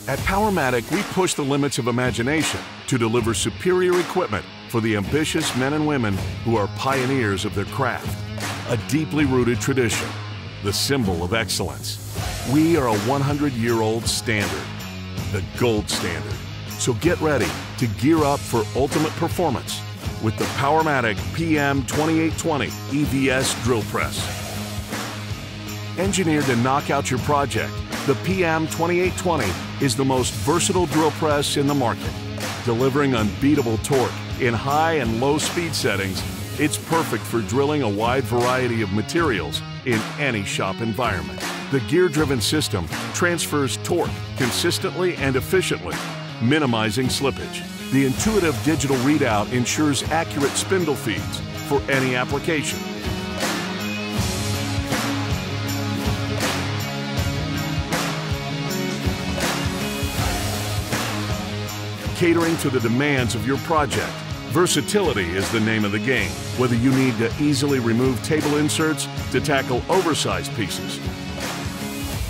At Powermatic, we push the limits of imagination to deliver superior equipment for the ambitious men and women who are pioneers of their craft. A deeply rooted tradition, the symbol of excellence. We are a 100-year-old standard, the gold standard. So get ready to gear up for ultimate performance with the Powermatic PM2820 EVS drill press. Engineered to knock out your project, the PM2820 is the most versatile drill press in the market. Delivering unbeatable torque in high and low speed settings, it's perfect for drilling a wide variety of materials in any shop environment. The gear-driven system transfers torque consistently and efficiently, minimizing slippage. The intuitive digital readout ensures accurate spindle feeds for any application. Catering to the demands of your project. Versatility is the name of the game, whether you need to easily remove table inserts to tackle oversized pieces,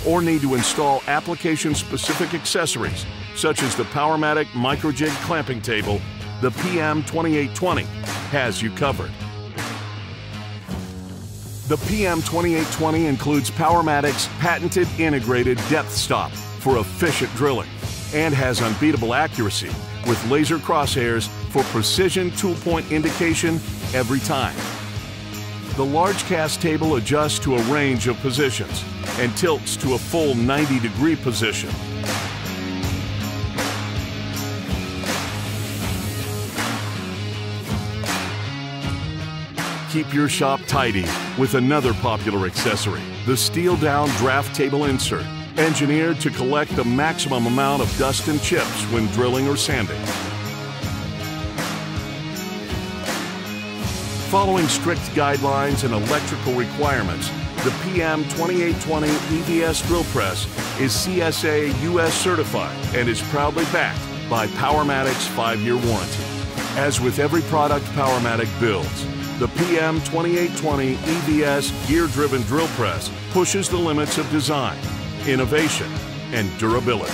or need to install application-specific accessories, such as the Powermatic Micro-Jig clamping table, the PM2820 has you covered. The PM2820 includes Powermatic's patented integrated depth stop for efficient drilling, and has unbeatable accuracy with laser crosshairs for precision tool point indication every time. The large cast table adjusts to a range of positions and tilts to a full 90-degree position. Keep your shop tidy with another popular accessory, the steel-down draft table insert, engineered to collect the maximum amount of dust and chips when drilling or sanding. Following strict guidelines and electrical requirements, the PM2820 EVS drill press is CSA US certified and is proudly backed by Powermatic's 5-year warranty. As with every product Powermatic builds, the PM2820 EVS gear-driven drill press pushes the limits of design, innovation, and durability.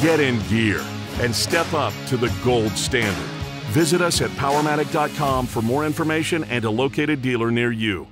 Get in gear and step up to the gold standard. Visit us at powermatic.com for more information and a located dealer near you.